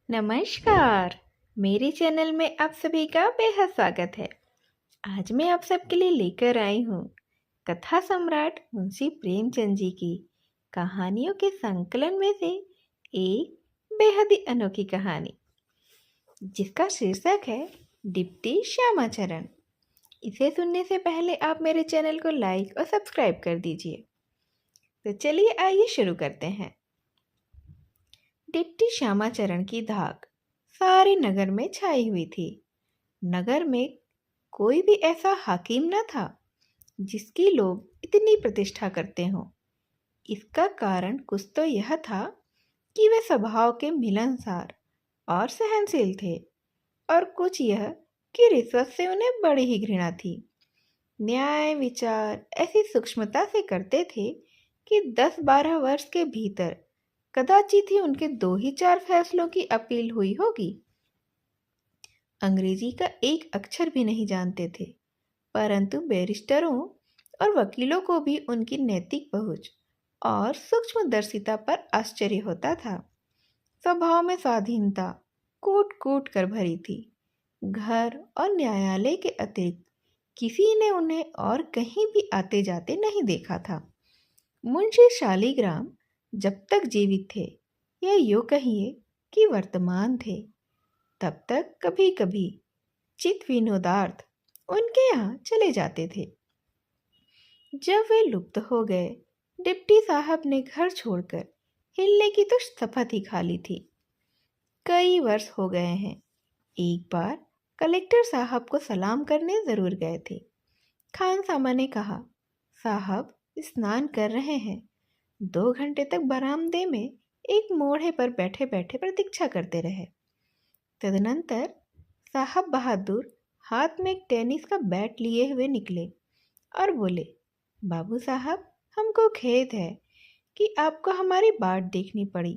नमस्कार। मेरे चैनल में आप सभी का बेहद स्वागत है। आज मैं आप सबके लिए लेकर आई हूँ कथा सम्राट मुंशी प्रेमचंद जी की कहानियों के संकलन में से एक बेहद ही अनोखी कहानी, जिसका शीर्षक है डिप्टी श्यामाचरण। इसे सुनने से पहले आप मेरे चैनल को लाइक और सब्सक्राइब कर दीजिए। तो चलिए आइए शुरू करते हैं। डिप्टी श्यामाचरण की धाक सारे नगर में छाई हुई थी। नगर में कोई भी ऐसा हाकिम न था जिसकी लोग इतनी प्रतिष्ठा करते हों। इसका कारण कुछ तो यह था कि वे स्वभाव के मिलनसार और सहनशील थे, और कुछ यह कि रिश्वत से उन्हें बड़ी ही घृणा थी। न्याय विचार ऐसी सूक्ष्मता से करते थे कि 10-12 वर्ष के भीतर कदाचित ही उनके 2 ही 4 फैसलों की अपील हुई होगी। अंग्रेजी का एक अक्षर भी नहीं जानते थे, परंतु बैरिस्टरों और वकीलों को भी उनकी नैतिक पहुंच और सूक्ष्मदर्शिता पर आश्चर्य होता था। स्वभाव में स्वाधीनता कूट कूट कर भरी थी। घर और न्यायालय के अतिरिक्त किसी ने उन्हें और कहीं भी आते जाते नहीं देखा था। मुंशी शालीग्राम जब तक जीवित थे, या यूँ कहिए कि वर्तमान थे, तब तक कभी कभी चित विनोदार्थ उनके यहाँ चले जाते थे। जब वे लुप्त हो गए, डिप्टी साहब ने घर छोड़कर हिलने की तो शपथ ही खा ली थी। कई वर्ष हो गए हैं। एक बार कलेक्टर साहब को सलाम करने जरूर गए थे। खान सामा ने कहा, साहब स्नान कर रहे हैं। 2 घंटे तक बरामदे में एक मोड़े पर बैठे बैठे प्रतीक्षा करते रहे। तदनंतर साहब बहादुर हाथ में एक टेनिस का बैट लिए हुए निकले और बोले, बाबू साहब, हमको खेद है कि आपको हमारी बाट देखनी पड़ी।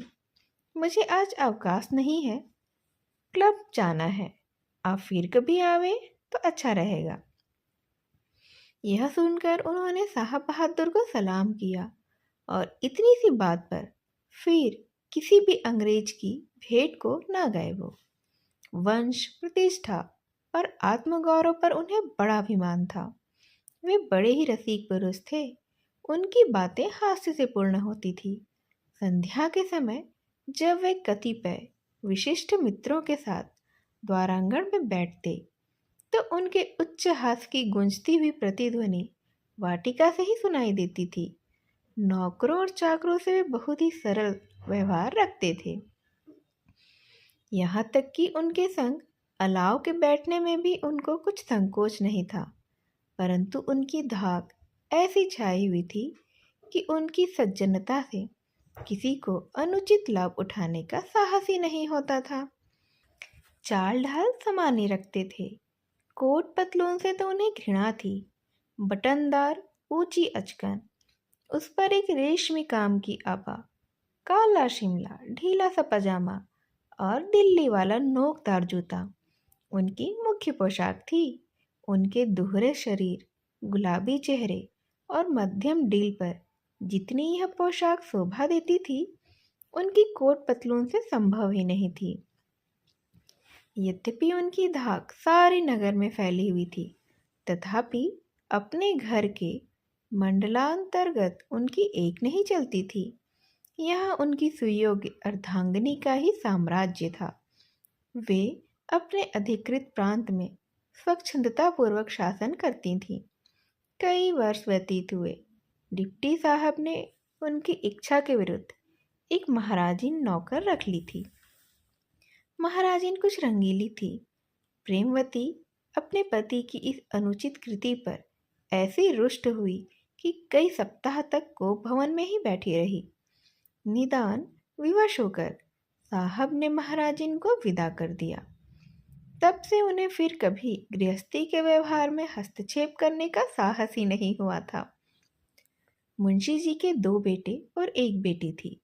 मुझे आज अवकाश नहीं है, क्लब जाना है। आप फिर कभी आवे तो अच्छा रहेगा। यह सुनकर उन्होंने साहब बहादुर को सलाम किया और इतनी सी बात पर फिर किसी भी अंग्रेज की भेंट को न गए। वो वंश प्रतिष्ठा और आत्मगौरव पर उन्हें बड़ा अभिमान था। वे बड़े ही रसिक पुरुष थे। उनकी बातें हास्य से पूर्ण होती थी। संध्या के समय जब वे कतिपय विशिष्ट मित्रों के साथ द्वारांगण में बैठते, तो उनके उच्च हास की गूंजती हुई प्रतिध्वनि वाटिका से ही सुनाई देती थी। नौकरों और चाकरों से वे बहुत ही सरल व्यवहार रखते थे। यहाँ तक कि उनके संग अलाव के बैठने में भी उनको कुछ संकोच नहीं था, परंतु उनकी धाक ऐसी छाई हुई थी कि उनकी सज्जनता से किसी को अनुचित लाभ उठाने का साहस ही नहीं होता था। चाल ढाल सामान्य रखते थे। कोट पतलून से तो उन्हें घृणा थी। बटनदार ऊंची अचकन, उस पर एक रेशमी काम की आबा, काला शिमला, ढीला सा पजामा और दिल्ली वाला नोकदार जूता उनकी मुख्य पोशाक थी। उनके दुहरे शरीर, गुलाबी चेहरे और मध्यम डील पर जितनी यह पोशाक शोभा देती थी, उनकी कोट पतलून से संभव ही नहीं थी। यद्यपि उनकी धाक सारे नगर में फैली हुई थी, तथापि अपने घर के मंडलांतर्गत उनकी एक नहीं चलती थी। यह उनकी सुयोग्य अर्धांगिनी का ही साम्राज्य था। वे अपने अधिकृत प्रांत में स्वच्छंदतापूर्वक शासन करती थीं। कई वर्ष व्यतीत हुए। डिप्टी साहब ने उनकी इच्छा के विरुद्ध एक महाराजिन नौकर रख ली थी। महाराजिन कुछ रंगीली थी। प्रेमवती अपने पति की इस अनुचित कृति पर ऐसी रुष्ट हुई कि कई सप्ताह तक कोप भवन में ही बैठी रही। निदान विवश होकर साहब ने महाराजिन को विदा कर दिया। तब से उन्हें फिर कभी गृहस्थी के व्यवहार में हस्तक्षेप करने का साहस ही नहीं हुआ था। मुंशी जी के 2 बेटे और 1 बेटी थी।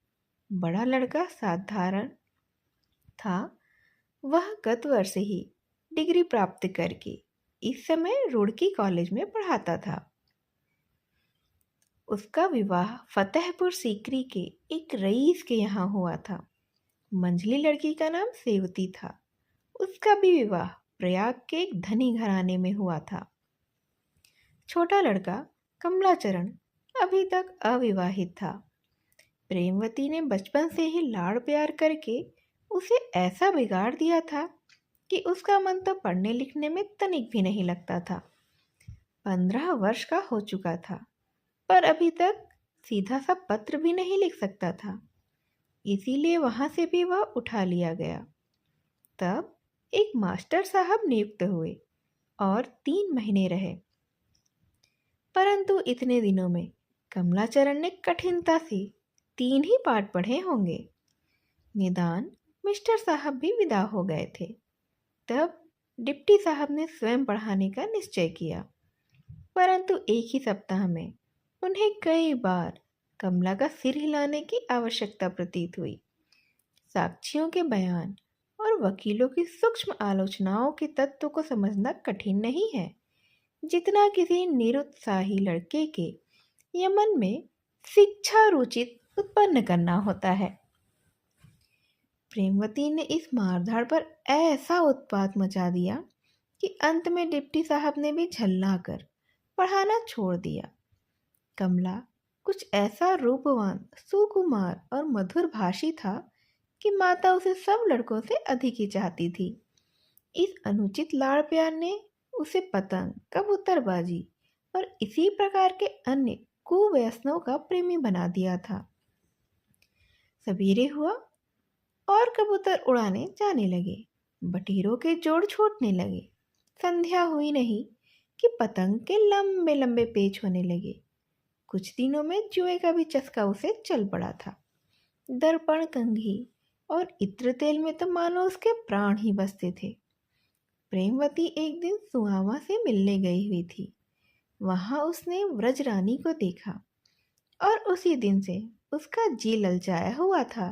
बड़ा लड़का साधारण था। वह गत वर्ष ही डिग्री प्राप्त करके इस समय रुड़की कॉलेज में पढ़ाता था। उसका विवाह फतेहपुर सीकरी के एक रईस के यहाँ हुआ था। मंझली लड़की का नाम सेवती था। उसका भी विवाह प्रयाग के एक धनी घराने में हुआ था। छोटा लड़का कमलाचरण अभी तक अविवाहित था। प्रेमवती ने बचपन से ही लाड़ प्यार करके उसे ऐसा बिगाड़ दिया था कि उसका मन तो पढ़ने लिखने में तनिक भी नहीं लगता था। 15 वर्ष का हो चुका था, पर अभी तक सीधा सा पत्र भी नहीं लिख सकता था। इसीलिए वहां से भी वह उठा लिया गया। तब एक मास्टर साहब नियुक्त हुए और 3 महीने रहे। परंतु इतने दिनों में कमलाचरण ने कठिनता से 3 ही पाठ पढ़े होंगे। निदान मिस्टर साहब भी विदा हो गए थे। तब डिप्टी साहब ने स्वयं पढ़ाने का निश्चय किया। परंतु एक ही सप्ताह में उन्हें कई बार कमला का सिर हिलाने की आवश्यकता प्रतीत हुई। साक्षियों के बयान और वकीलों की सूक्ष्म आलोचनाओं के तत्व को समझना कठिन नहीं है, जितना किसी निरुत्साही लड़के के यमन में शिक्षा रुचित उत्पन्न करना होता है। प्रेमवती ने इस मारधाड़ पर ऐसा उत्पात मचा दिया कि अंत में डिप्टी साहब ने भी झल्ला कर पढ़ाना छोड़ दिया। कमला कुछ ऐसा रूपवान, सुकुमार और मधुर भाषी था कि माता उसे सब लड़कों से अधिक ही चाहती थी। इस अनुचित लाड़ प्यार ने उसे पतंग, कबूतरबाजी और इसी प्रकार के अन्य कुव्यसनों का प्रेमी बना दिया था। सवेरे हुआ और कबूतर उड़ाने जाने लगे। बटेरों के जोड़ छूटने लगे। संध्या हुई नहीं कि पतंग के लंबे लंबे पेच होने लगे। कुछ दिनों में जुए का भी चस्का उसे चल पड़ा था। दर्पण, कंघी और इत्र तेल में तो मानो उसके प्राण ही बसते थे। प्रेमवती एक दिन सुहावा से मिलने गई हुई थी। वहां उसने व्रजरानी को देखा और उसी दिन से उसका जी ललचाया हुआ था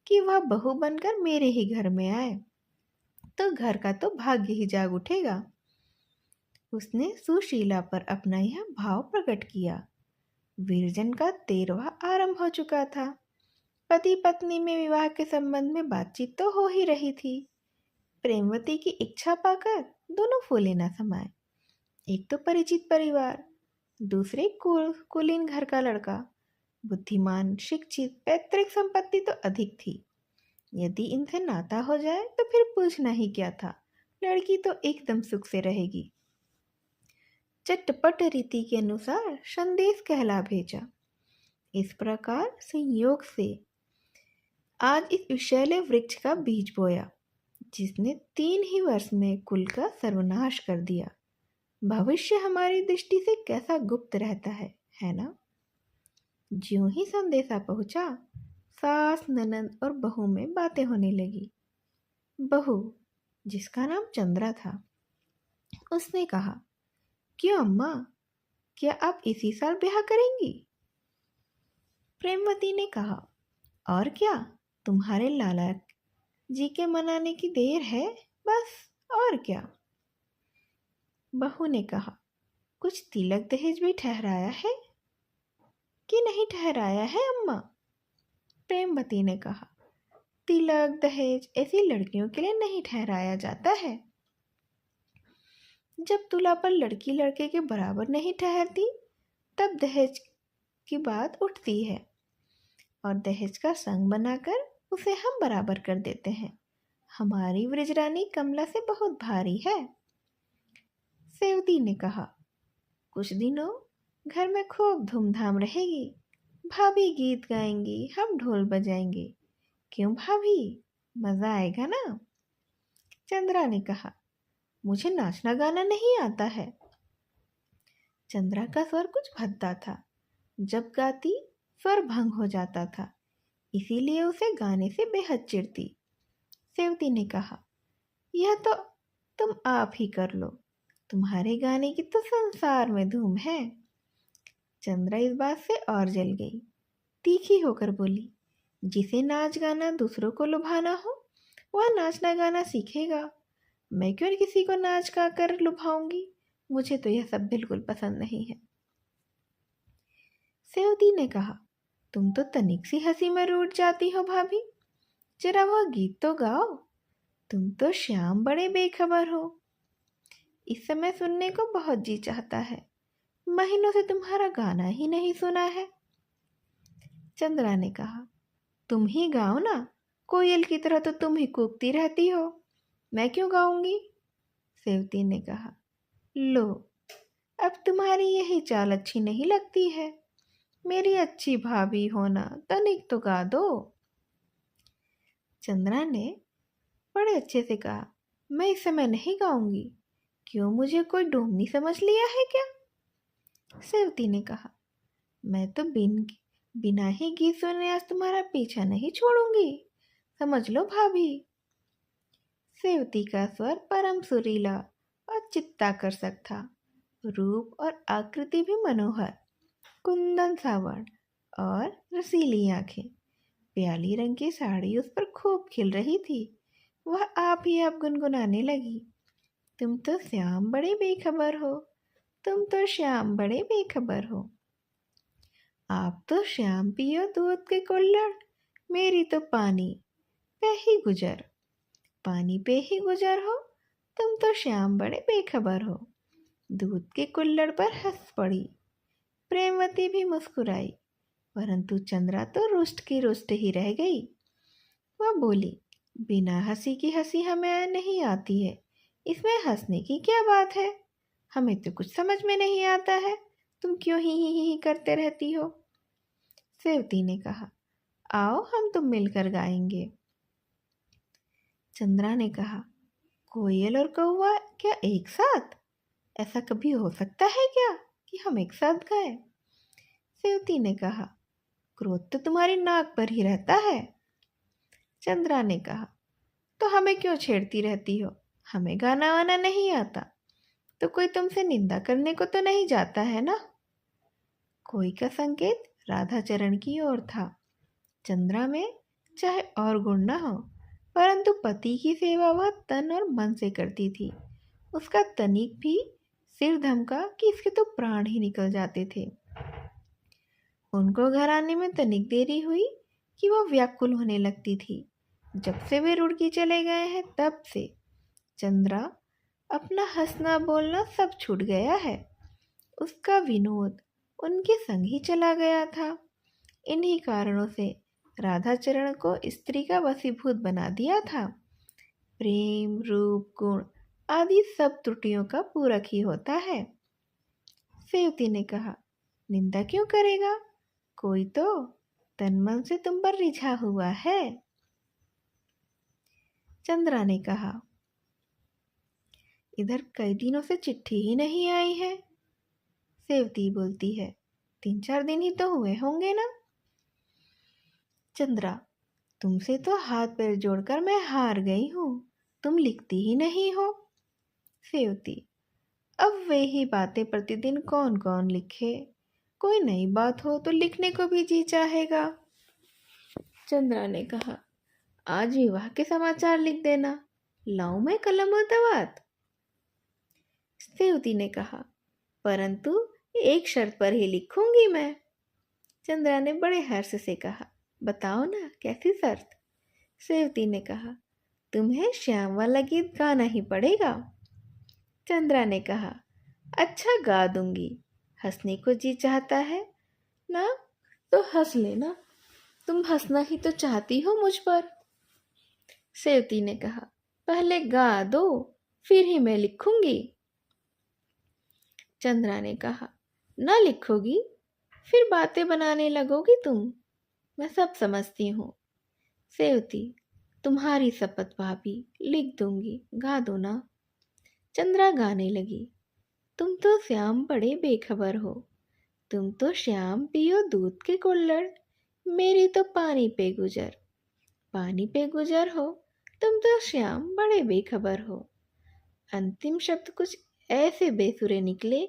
कि वह बहू बनकर मेरे ही घर में आए तो घर का तो भाग्य ही जाग उठेगा। उसने सुशीला पर अपना यह भाव प्रकट किया। वीरजन का 13वां आरंभ हो चुका था। पति पत्नी में विवाह के संबंध में बातचीत तो हो ही रही थी। प्रेमवती की इच्छा पाकर दोनों फूले न समाये। एक तो परिचित परिवार, दूसरे कुलीन घर का लड़का, बुद्धिमान, शिक्षित, पैतृक संपत्ति तो अधिक थी। यदि इनसे नाता हो जाए तो फिर पूछना ही क्या था, लड़की तो एकदम सुख से रहेगी। चटपट रीति के अनुसार संदेश कहला भेजा। इस प्रकार संयोग से आज इस विषैले वृक्ष का बीज बोया, जिसने 3 ही वर्ष में कुल का सर्वनाश कर दिया। भविष्य हमारी दृष्टि से कैसा गुप्त रहता है ना। ज्यों ही संदेशा पहुंचा, सास, ननद और बहू में बातें होने लगी। बहू, जिसका नाम चंद्रा था, उसने कहा, क्यों अम्मा, क्या आप इसी साल ब्याह करेंगी? प्रेमवती ने कहा, और क्या, तुम्हारे लाला जी के मनाने की देर है, बस, और क्या। बहू ने कहा, कुछ तिलक दहेज भी ठहराया है कि नहीं ठहराया है अम्मा? प्रेमवती ने कहा, तिलक दहेज ऐसी लड़कियों के लिए नहीं ठहराया जाता है। जब तुला पर लड़की लड़के के बराबर नहीं ठहरती, तब दहेज की बात उठती है और दहेज का संग बनाकर उसे हम बराबर कर देते हैं। हमारी व्रजरानी कमला से बहुत भारी है। सेवती ने कहा, कुछ दिनों घर में खूब धूमधाम रहेगी। भाभी गीत गाएंगी, हम ढोल बजाएंगे। क्यों भाभी, मजा आएगा ना? चंद्रा ने कहा, मुझे नाचना गाना नहीं आता है। चंद्रा का स्वर कुछ भद्दा था। जब गाती स्वर भंग हो जाता था, इसीलिए उसे गाने से बेहद चिढ़ती। सेवती ने कहा, यह तो तुम आप ही कर लो, तुम्हारे गाने की तो संसार में धूम है। चंद्रा इस बात से और जल गई। तीखी होकर बोली, जिसे नाच गाना दूसरों को लुभाना हो वह नाचना गाना सीखेगा। मैं क्यों किसी को नाच गा कर लुभाऊंगी? मुझे तो यह सब बिल्कुल पसंद नहीं है। सेवती ने कहा, तुम तो तनिक सी हंसी में रूठ जाती हो भाभी। जरा वह गीत तो गाओ। तुम तो श्याम बड़े बेखबर हो। इस समय सुनने को बहुत जी चाहता है। महीनों से तुम्हारा गाना ही नहीं सुना है। चंद्रा ने कहा, तुम ही गाओ ना। कोयल की तरह तो तुम ही कूकती रहती हो, मैं क्यों गाऊंगी? सेवती ने कहा, लो, अब तुम्हारी यही चाल अच्छी नहीं लगती है। मेरी अच्छी भाभी होना, तनिक तो गा दो। चंद्रा ने बड़े अच्छे से कहा, मैं इस समय नहीं गाऊंगी। क्यों, मुझे कोई डोमनी समझ लिया है क्या? सेवती ने कहा, मैं तो बिना ही गीत सुने आज तुम्हारा पीछा नहीं छोड़ूंगी, समझ लो भाभी। सेवती का स्वर परम सुरीला और चित्ताकर्षक था। रूप और आकृति भी मनोहर, कुंदन सावर्ण और रसीली आंखें। प्याली रंग की साड़ी उस पर खूब खिल रही थी। वह आप ही आप गुनगुनाने लगी, तुम तो श्याम बड़े बेखबर हो, तुम तो श्याम बड़े बेखबर हो। आप तो श्याम पियो दूध के कुल्हड़, मेरी तो पानी पे ही गुजर। पानी पे ही गुजर हो, तुम तो श्याम बड़े बेखबर हो। दूध के कुल्हड़ पर हंस पड़ी। प्रेमवती भी मुस्कुराई, परंतु चंद्रा तो रुष्ट की रुष्ट ही रह गई। वह बोली, बिना हंसी की हंसी हमें नहीं आती है, इसमें हंसने की क्या बात है? हमें तो कुछ समझ में नहीं आता है, तुम क्यों ही करते रहती हो? सेवती ने कहा, आओ हम तुम मिलकर गाएंगे। चंद्रा ने कहा, कोयल और कौवा क्या एक साथ? ऐसा कभी हो सकता है क्या कि हम एक साथ गाएं? सेवती ने कहा, क्रोध तो तुम्हारी नाक पर ही रहता है। चंद्रा ने कहा, तो हमें क्यों छेड़ती रहती हो? हमें गाना वाना नहीं आता, तो कोई तुमसे निंदा करने को तो नहीं जाता है ना? कोई का संकेत राधाचरण की ओर था। चंद्रा में चाहे और गुण न हो, परंतु पति की सेवा वह तन और मन से करती थी। उसका तनिक भी सिर धमका कि इसके तो प्राण ही निकल जाते थे। उनको घर आने में तनिक देरी हुई कि वह व्याकुल होने लगती थी। जब से वे रुड़की चले गए हैं तब से चंद्रा अपना हंसना बोलना सब छूट गया है। उसका विनोद उनके संग ही चला गया था। इन्हीं कारणों से राधाचरण को स्त्री का वशीभूत बना दिया था। प्रेम, रूप, गुण आदि सब त्रुटियों का पूरक ही होता है। सेवती ने कहा, निंदा क्यों करेगा? कोई तो तन मन से तुम पर रिझा हुआ है। चंद्रा ने कहा, इधर कई दिनों से चिट्ठी ही नहीं आई है। सेवती बोलती है, 3-4 दिन ही तो हुए होंगे ना। चंद्रा, तुमसे तो हाथ पैर जोड़कर मैं हार गई हूँ, तुम लिखती ही नहीं हो। सेवती, अब वे ही बातें प्रतिदिन कौन कौन लिखे? कोई नई बात हो तो लिखने को भी जी चाहेगा। चंद्रा ने कहा, आज विवाह के समाचार लिख देना, लाऊं मैं कलम और दवात? सेवती ने कहा, परंतु एक शर्त पर ही लिखूंगी मैं। चंद्रा ने बड़े हर्ष से कहा, बताओ ना, कैसी शर्त? सेवती ने कहा, तुम्हें श्याम वाला गीत गाना ही पड़ेगा। चंद्रा ने कहा, अच्छा गा दूंगी, हंसने को जी चाहता है ना तो हंस लेना, तुम हंसना ही तो चाहती हो मुझ पर। सेवती ने कहा, पहले गा दो, फिर ही मैं लिखूंगी। चंद्रा ने कहा, ना लिखोगी फिर बातें बनाने लगोगी तुम, मैं सब समझती हूँ। सेवती, तुम्हारी शपथ भाभी, लिख दूंगी, गा दो ना। चंद्रा गाने लगी, तुम तो श्याम बड़े बेखबर हो, तुम तो श्याम पियो दूध के कुल्हड़, मेरी तो पानी पे गुजर। पानी पे गुजर हो, तुम तो श्याम बड़े बेखबर हो। अंतिम शब्द कुछ ऐसे बेसुरे निकले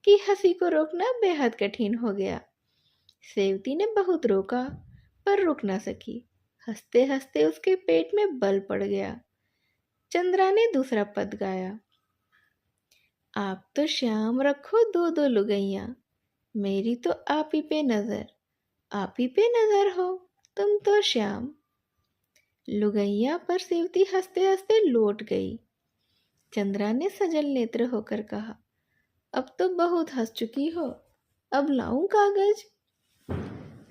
कि हंसी को रोकना बेहद कठिन हो गया। सेवती ने बहुत रोका पर रुक ना सकी। हंसते हंसते उसके पेट में बल पड़ गया। चंद्रा ने दूसरा पद गाया, आप तो श्याम रखो 2-2 लुगैया, मेरी तो आप ही पे नजर, आप ही पे नजर हो, तुम तो श्याम। लुगैया पर सेवती हंसते हंसते लौट गई। चंद्रा ने सजल नेत्र होकर कहा, अब तो बहुत हंस चुकी हो, अब लाऊं कागज?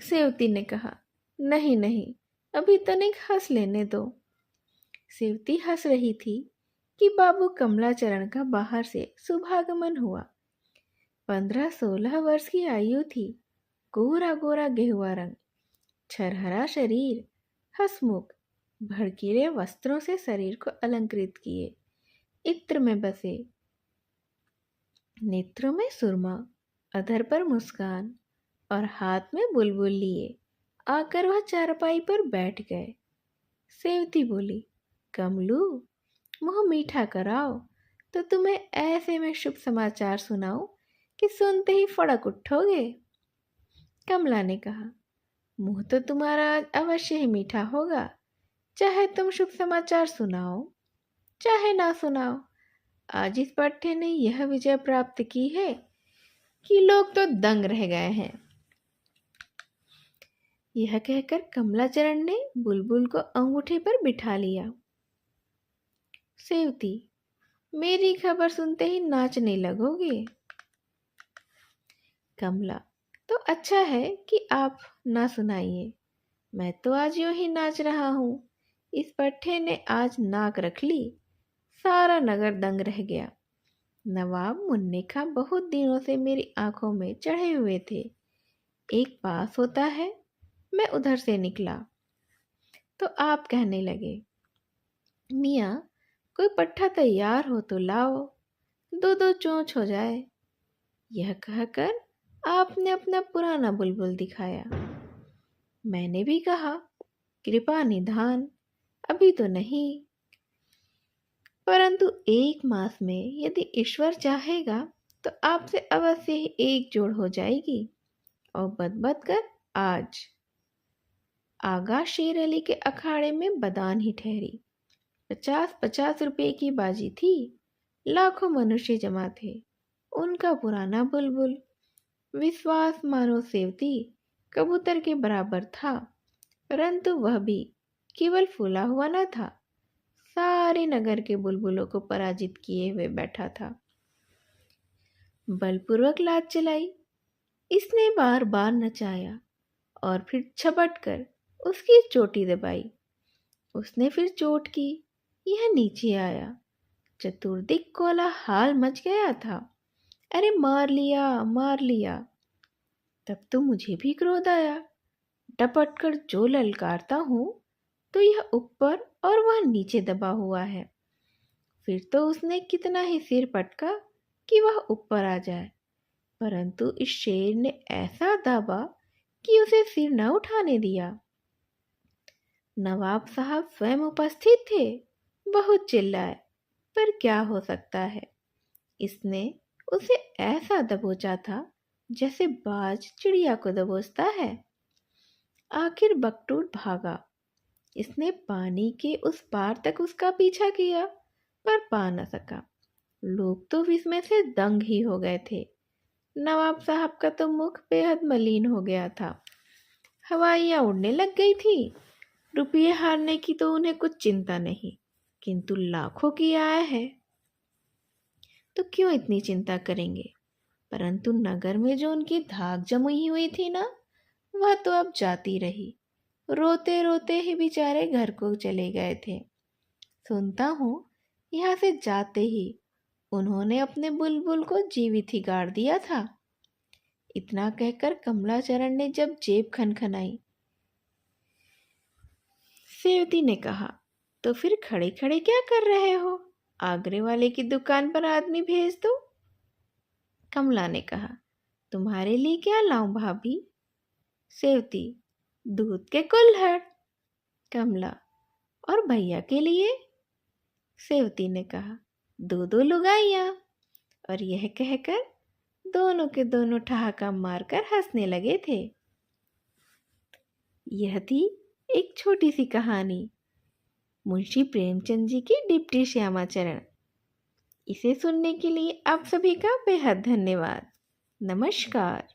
सेवती ने कहा, नहीं नहीं, अभी तनिक हंस लेने दो। सेवती हंस रही थी कि बाबू कमलाचरण का बाहर से शुभागमन हुआ। 15-16 वर्ष की आयु थी, गोरा गोरा गेहुआ रंग, छरहरा शरीर, हंसमुख, भड़कीले वस्त्रों से शरीर को अलंकृत किए, इत्र में बसे, नेत्रों में सुरमा, अधर पर मुस्कान और हाथ में बुलबुल लिए आकर वह चारपाई पर बैठ गए। सेवती बोली, कमलू, मुँह मीठा कराओ तो तुम्हें ऐसे में शुभ समाचार सुनाऊं कि सुनते ही फड़क उठोगे। कमला ने कहा, मुँह तो तुम्हारा आज अवश्य ही मीठा होगा, चाहे तुम शुभ समाचार सुनाओ चाहे ना सुनाओ। आज इस पट्टे ने यह विजय प्राप्त की है कि लोग तो दंग रह गए हैं। यह कहकर कमलाचरण ने बुलबुल को अंगूठे पर बिठा लिया। सेवती, मेरी खबर सुनते ही नाचने लगोगे। कमला, तो अच्छा है कि आप ना सुनाइए, मैं तो आज यूं ही नाच रहा हूँ। इस पट्टे ने आज नाक रख ली, सारा नगर दंग रह गया। नवाब मुन्ने खां बहुत दिनों से मेरी आंखों में चढ़े हुए थे। एक पास होता है, मैं उधर से निकला तो आप कहने लगे, मियाँ कोई पट्टा तैयार हो तो लाओ, दो दो चोंच हो जाए। यह कहकर आपने अपना पुराना बुलबुल दिखाया। मैंने भी कहा, कृपा निधान, अभी तो नहीं, परंतु 1 मास में यदि ईश्वर चाहेगा तो आपसे अवश्य ही एक जोड़ हो जाएगी। और बद कर आज आगा शेर अली के अखाड़े में बदान ही ठहरी। 50-50 रुपए की बाजी थी, लाखों मनुष्य जमा थे। उनका पुराना बुलबुल विश्वास मानो सेवती कबूतर के बराबर था, परंतु वह भी केवल फूला हुआ न था, सारे नगर के बुलबुलों को पराजित किए हुए बैठा था। बलपूर्वक लात चलाई, इसने बार बार नचाया और फिर झपट कर उसकी चोटी दबाई। उसने फिर चोट की, यह नीचे आया। चतुर्दिक कोलाहल मच गया था, अरे मार लिया मार लिया। तब तो मुझे भी क्रोध आया, डपट कर जो ललकारता हूँ तो यह ऊपर और वह नीचे दबा हुआ है। फिर तो उसने कितना ही सिर पटका कि वह ऊपर आ जाए, परंतु इस शेर ने ऐसा दाबा कि उसे सिर न उठाने दिया। नवाब साहब स्वयं उपस्थित थे, बहुत चिल्लाए, पर क्या हो सकता है। इसने उसे ऐसा दबोचा था जैसे बाज चिड़िया को दबोचता है। आखिर बकटूर भागा। इसने पानी के उस पार तक उसका पीछा किया, पर पा न सका। लोग तो विस्मय से दंग ही हो गए थे। नवाब साहब का तो मुख बेहद मलिन हो गया था, हवाइयाँ उड़ने लग गई थी। रुपये हारने की तो उन्हें कुछ चिंता नहीं, किंतु लाखों की आय है तो क्यों इतनी चिंता करेंगे। परंतु नगर में जो उनकी धाक जमी हुई थी ना, वह तो अब जाती रही। रोते रोते ही बेचारे घर को चले गए थे। सुनता हूँ यहाँ से जाते ही उन्होंने अपने बुलबुल को जीवित ही गाड़ दिया था। इतना कहकर कमलाचरण ने जब जेब खनखनाई, सेवती ने कहा, तो फिर खड़े खड़े क्या कर रहे हो, आगरे वाले की दुकान पर आदमी भेज दो। कमला ने कहा, तुम्हारे लिए क्या लाऊं भाभी। सेवती, दूध के कुल्हड़। कमला, और भैया के लिए। सेवती ने कहा, 2-2 लुगाइयाँ। और यह कहकर दोनों के दोनों ठहाका मारकर हंसने लगे थे। यह थी एक छोटी सी कहानी मुंशी प्रेमचंद जी की डिप्टी श्यामाचरण। इसे सुनने के लिए आप सभी का बेहद धन्यवाद। नमस्कार।